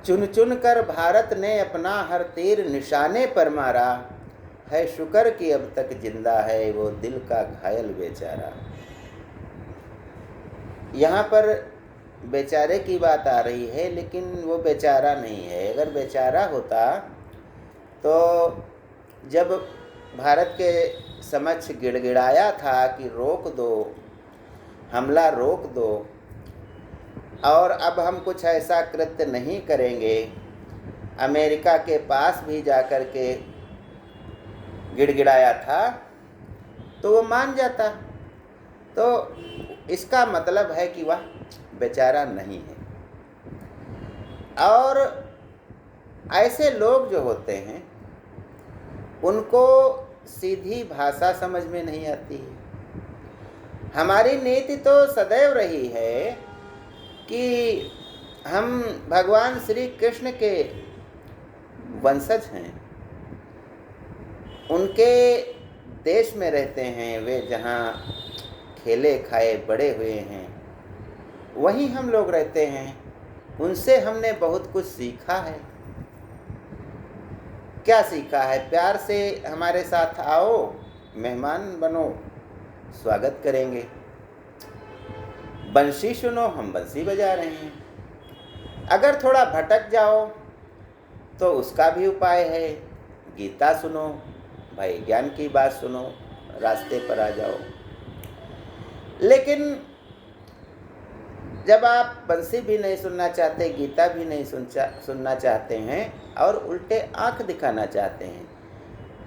चुन चुन कर भारत ने अपना हर तीर निशाने पर मारा, है शुक्र कि अब तक जिंदा है वो दिल का घायल बेचारा। यहाँ पर बेचारे की बात आ रही है, लेकिन वो बेचारा नहीं है। अगर बेचारा होता तो जब भारत के समक्ष गिड़गिड़ाया था कि रोक दो, हमला रोक दो, और अब हम कुछ ऐसा कृत्य नहीं करेंगे, अमेरिका के पास भी जाकर के गिड़गिड़ाया था, तो वो मान जाता। तो इसका मतलब है कि वह बेचारा नहीं है। और ऐसे लोग जो होते हैं उनको सीधी भाषा समझ में नहीं आती है। हमारी नीति तो सदैव रही है कि हम भगवान श्री कृष्ण के वंशज हैं, उनके देश में रहते हैं, वे जहाँ खेले खाए बड़े हुए हैं वहीं हम लोग रहते हैं, उनसे हमने बहुत कुछ सीखा है। क्या सीखा है? प्यार से हमारे साथ आओ, मेहमान बनो, स्वागत करेंगे। बंसी सुनो, हम बंसी बजा रहे हैं। अगर थोड़ा भटक जाओ तो उसका भी उपाय है, गीता सुनो, भाई ज्ञान की बात सुनो, रास्ते पर आ जाओ। लेकिन जब आप बंसी भी नहीं सुनना चाहते, गीता भी नहीं सुनना चाहते हैं और उल्टे आंख दिखाना चाहते हैं,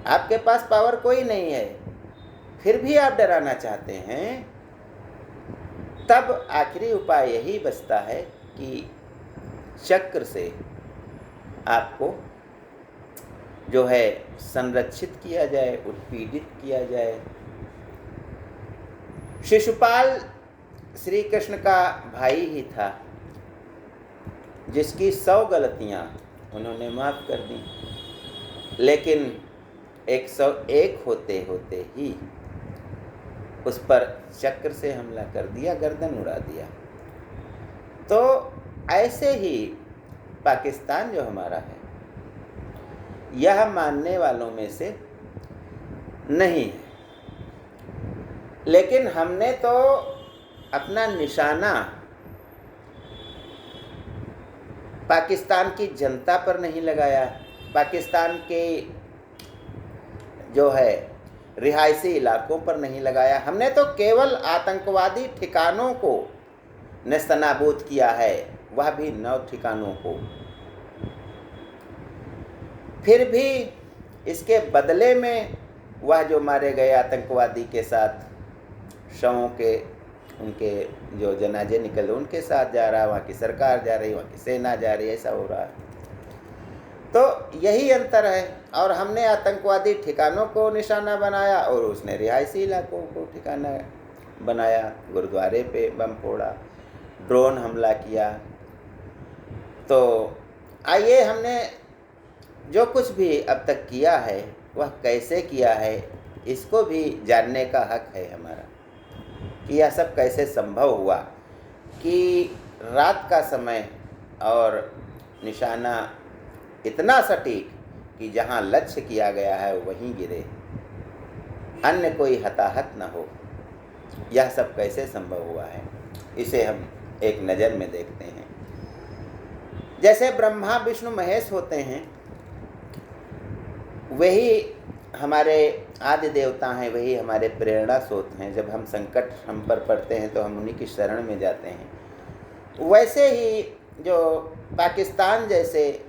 आपके पास पावर कोई नहीं है, फिर भी आप डराना चाहते हैं, तब आखिरी उपाय यही बचता है कि चक्र से आपको जो है संरक्षित किया जाए, उत्पीड़ित किया जाए। शिशुपाल श्री कृष्ण का भाई ही था, जिसकी 100 गलतियां उन्होंने माफ कर दी, लेकिन 101 होते होते ही उस पर चक्र से हमला कर दिया, गर्दन उड़ा दिया। तो ऐसे ही पाकिस्तान जो हमारा है, यह मानने वालों में से नहीं है, लेकिन हमने तो अपना निशाना पाकिस्तान की जनता पर नहीं लगाया, पाकिस्तान के जो है रिहायशी इलाकों पर नहीं लगाया। हमने तो केवल आतंकवादी ठिकानों को नेस्तनाबूद किया है, वह भी 9 ठिकानों को। फिर भी इसके बदले में वह जो मारे गए आतंकवादी के साथ शवों के, उनके जो जनाजे निकले उनके साथ जा रहा, वहाँ की सरकार जा रही, वहाँ की सेना जा रही, ऐसा हो रहा है। तो यही अंतर है। और हमने आतंकवादी ठिकानों को निशाना बनाया और उसने रिहायशी इलाकों को ठिकाना बनाया, गुरुद्वारे पे बम फोड़ा, ड्रोन हमला किया। तो आइए, हमने जो कुछ भी अब तक किया है वह कैसे किया है, इसको भी जानने का हक है हमारा, कि यह सब कैसे संभव हुआ कि रात का समय और निशाना इतना सटीक कि जहाँ लक्ष्य किया गया है वहीं गिरे, अन्य कोई हताहत न हो। यह सब कैसे संभव हुआ है, इसे हम एक नज़र में देखते हैं। जैसे ब्रह्मा विष्णु महेश होते हैं, वही हमारे आदि देवता हैं, वही हमारे प्रेरणा स्रोत हैं। जब हम संकट हम पर पड़ते हैं तो हम उन्हीं की शरण में जाते हैं। वैसे ही जो पाकिस्तान जैसे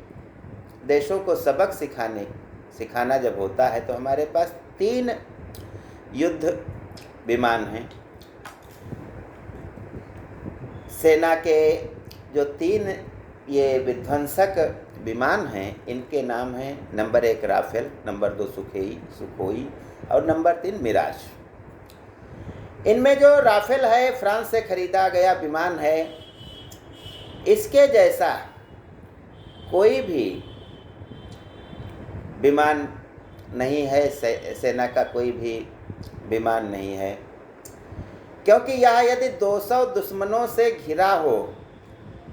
देशों को सबक सिखाना जब होता है, तो हमारे पास 3 युद्ध विमान हैं। सेना के जो 3 ये विध्वंसक विमान हैं, इनके नाम हैं नंबर 1 राफेल, नंबर 2 सुखोई और नंबर 3 मिराज। इनमें जो राफेल है, फ्रांस से खरीदा गया विमान है। इसके जैसा कोई भी विमान नहीं है, सेना का कोई भी विमान नहीं है, क्योंकि यह यदि 200 दुश्मनों से घिरा हो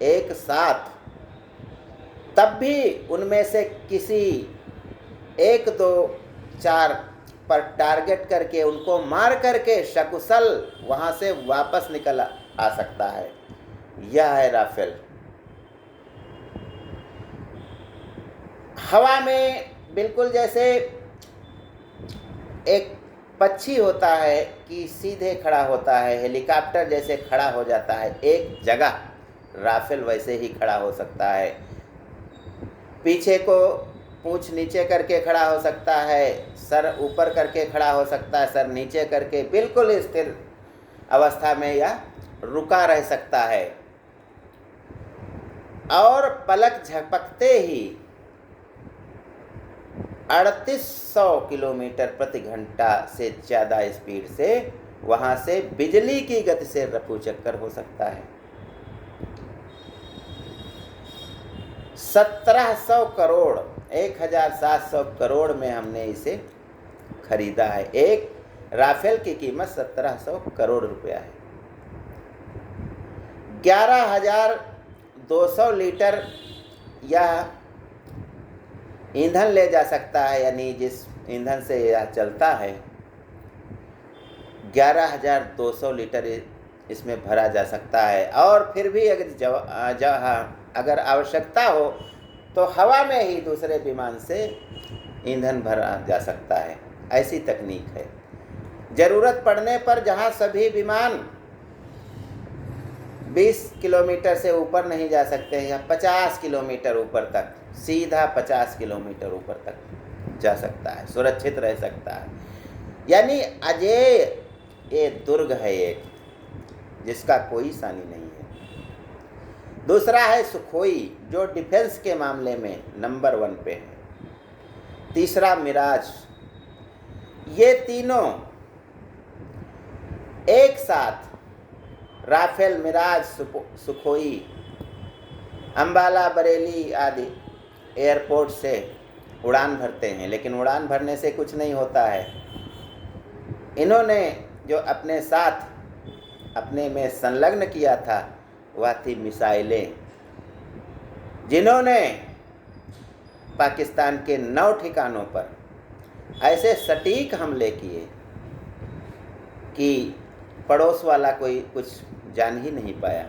एक साथ, तब भी उनमें से किसी 1, 2, 4 पर टारगेट करके उनको मार करके सकुशल वहाँ से वापस निकल आ सकता है। यह है राफेल। हवा में बिल्कुल जैसे एक पक्षी होता है कि सीधे खड़ा होता है, हेलीकॉप्टर जैसे खड़ा हो जाता है एक जगह, राफेल वैसे ही खड़ा हो सकता है। पीछे को पूंछ नीचे करके खड़ा हो सकता है, सर ऊपर करके खड़ा हो सकता है, सर नीचे करके, बिल्कुल स्थिर अवस्था में यह रुका रह सकता है। और पलक झपकते ही 3800 किलोमीटर प्रति घंटा से ज़्यादा स्पीड से वहाँ से बिजली की गति से रफू चक्कर हो सकता है। 1700 करोड़ 1700 करोड़ में हमने इसे खरीदा है। एक राफेल की कीमत 1700 करोड़ रुपया है। 11,200 लीटर यह ईंधन ले जा सकता है, यानी जिस ईंधन से यह चलता है 11,200 लीटर इसमें भरा जा सकता है। और फिर भी अगर आवश्यकता हो तो हवा में ही दूसरे विमान से ईंधन भरा जा सकता है। ऐसी तकनीक है। ज़रूरत पड़ने पर जहाँ सभी विमान 20 किलोमीटर से ऊपर नहीं जा सकते हैं, या 50 किलोमीटर ऊपर तक, सीधा 50 किलोमीटर ऊपर तक जा सकता है, सुरक्षित रह सकता है। यानी अजेय ये दुर्ग है एक, जिसका कोई सानी नहीं है। दूसरा है सुखोई, जो डिफेंस के मामले में नंबर 1 पे है। तीसरा मिराज। ये तीनों एक साथ, राफेल, मिराज, सुखोई, अंबाला, बरेली आदि एयरपोर्ट से उड़ान भरते हैं। लेकिन उड़ान भरने से कुछ नहीं होता है। इन्होंने जो अपने साथ अपने में संलग्न किया था वह थी मिसाइलें, जिन्होंने पाकिस्तान के 9 ठिकानों पर ऐसे सटीक हमले किए कि पड़ोस वाला कोई कुछ जान ही नहीं पाया।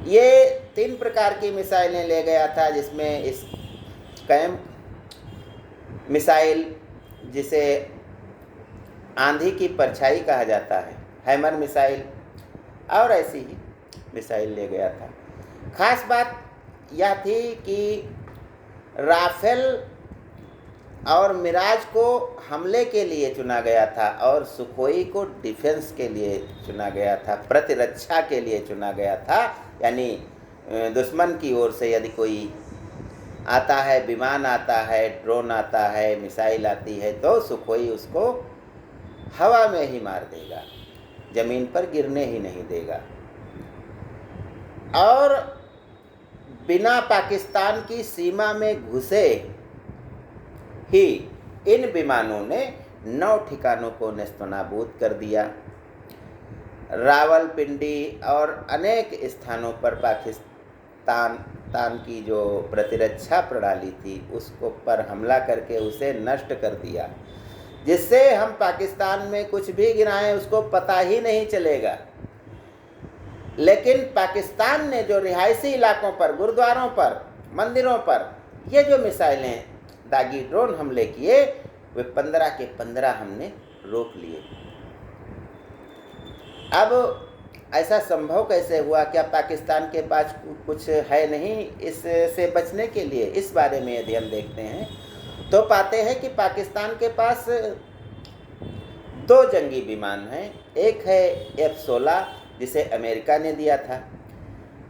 ये 3 प्रकार की मिसाइलें ले गया था, जिसमें इस कैंप मिसाइल, जिसे आंधी की परछाई कहा जाता है, हैमर मिसाइल, और ऐसी ही मिसाइल ले गया था। खास बात यह थी कि राफेल और मिराज को हमले के लिए चुना गया था और सुखोई को डिफेंस के लिए चुना गया था, प्रतिरक्षा के लिए चुना गया था। यानी दुश्मन की ओर से यदि कोई आता है, विमान आता है, ड्रोन आता है, मिसाइल आती है, तो सुखोई उसको हवा में ही मार देगा, ज़मीन पर गिरने ही नहीं देगा। और बिना पाकिस्तान की सीमा में घुसे ही इन विमानों ने 9 ठिकानों को नेस्तनाबूद कर दिया। रावलपिंडी और अनेक स्थानों पर पाकिस्तान की जो प्रतिरक्षा प्रणाली थी उसको पर हमला करके उसे नष्ट कर दिया, जिससे हम पाकिस्तान में कुछ भी गिराएं उसको पता ही नहीं चलेगा। लेकिन पाकिस्तान ने जो रिहायशी इलाकों पर, गुरुद्वारों पर, मंदिरों पर ये जो मिसाइलें, दागी ड्रोन हमले किए, वे 15 के 15 हमने रोक लिए। अब ऐसा संभव कैसे हुआ? क्या पाकिस्तान के पास कुछ है नहीं इससे बचने के लिए? इस बारे में यदि हम देखते हैं तो पाते हैं कि पाकिस्तान के पास 2 जंगी विमान हैं। एक है F-16, जिसे अमेरिका ने दिया था,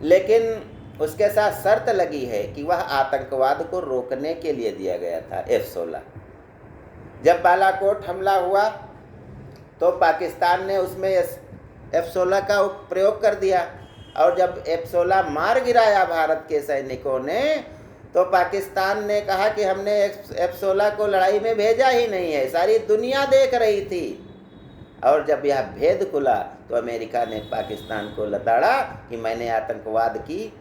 लेकिन उसके साथ शर्त लगी है कि वह आतंकवाद को रोकने के लिए दिया गया था। F-16 जब बालाकोट हमला हुआ तो पाकिस्तान ने उसमें F-16 का प्रयोग कर दिया, और जब F-16 मार गिराया भारत के सैनिकों ने, तो पाकिस्तान ने कहा कि हमने F-16 को लड़ाई में भेजा ही नहीं है, सारी दुनिया देख रही थी। और जब यह भेद खुला तो अमेरिका ने पाकिस्तान को लताड़ा कि मैंने आतंकवाद की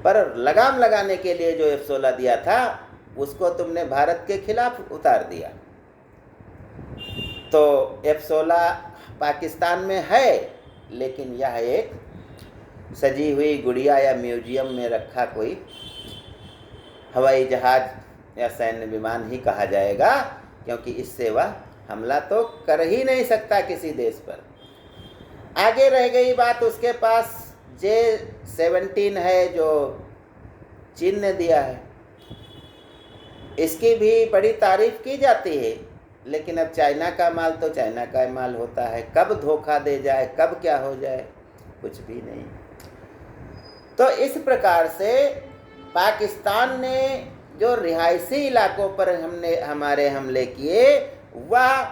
पर लगाम लगाने के लिए जो F-16 दिया था उसको तुमने भारत के खिलाफ उतार दिया। तो F-16 पाकिस्तान में है, लेकिन यह एक सजी हुई गुड़िया या म्यूजियम में रखा कोई हवाई जहाज या सैन्य विमान ही कहा जाएगा, क्योंकि इससे वह हमला तो कर ही नहीं सकता किसी देश पर। आगे रह गई बात, उसके पास J-17 है जो चीन ने दिया है। इसकी भी बड़ी तारीफ की जाती है, लेकिन अब चाइना का माल तो चाइना का माल होता है। कब धोखा दे जाए, कब क्या हो जाए, कुछ भी नहीं। तो इस प्रकार से पाकिस्तान ने जो रिहायशी इलाकों पर हमारे हमले किए, वह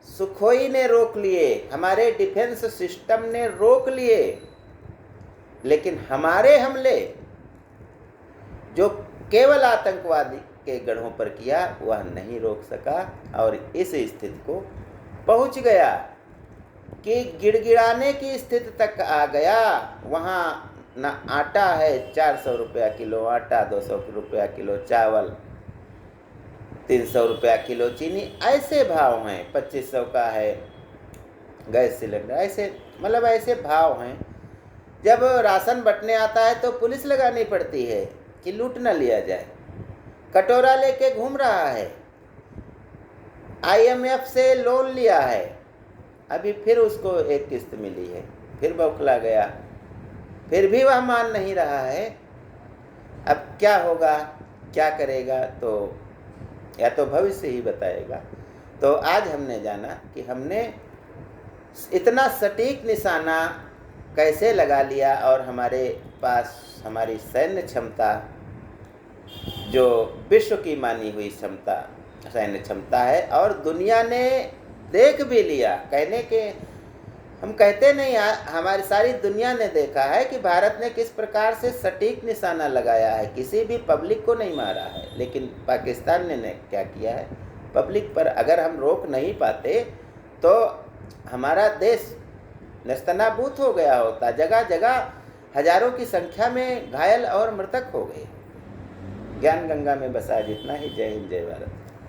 सुखोई ने रोक लिए, हमारे डिफेंस सिस्टम ने रोक लिए, लेकिन हमारे हमले जो केवल आतंकवादी के गढ़ों पर किया वह नहीं रोक सका, और इस स्थिति को पहुंच गया कि गिड़गिड़ाने की स्थिति तक आ गया। वहाँ ना आटा है 400 रुपया किलो आटा, 200 रुपया किलो चावल, 300 रुपया किलो चीनी, ऐसे भाव हैं। 2500 का है गैस सिलेंडर, ऐसे मतलब ऐसे भाव हैं। जब राशन बंटने आता है तो पुलिस लगानी पड़ती है कि लूट न लिया जाए। कटोरा लेके घूम रहा है, IMF से लोन लिया है, अभी फिर उसको एक किस्त मिली है, फिर बौखला गया, फिर भी वह मान नहीं रहा है। अब क्या होगा, क्या करेगा, तो या तो भविष्य ही बताएगा। तो आज हमने जाना कि हमने इतना सटीक निशाना कैसे लगा लिया, और हमारे पास हमारी सैन्य क्षमता जो विश्व की मानी हुई क्षमता सैन्य क्षमता है, और दुनिया ने देख भी लिया। कहने के हम कहते नहीं, हमारी सारी दुनिया ने देखा है कि भारत ने किस प्रकार से सटीक निशाना लगाया है, किसी भी पब्लिक को नहीं मारा है। लेकिन पाकिस्तान ने क्या किया है, पब्लिक पर अगर हम रोक नहीं पाते तो हमारा देश नेस्तनाबूत हो गया होता। जगह जगह हजारों की संख्या में घायल और मृतक हो गए। ज्ञान गंगा में बसा जितना ही। जय हिंद, जय भारत।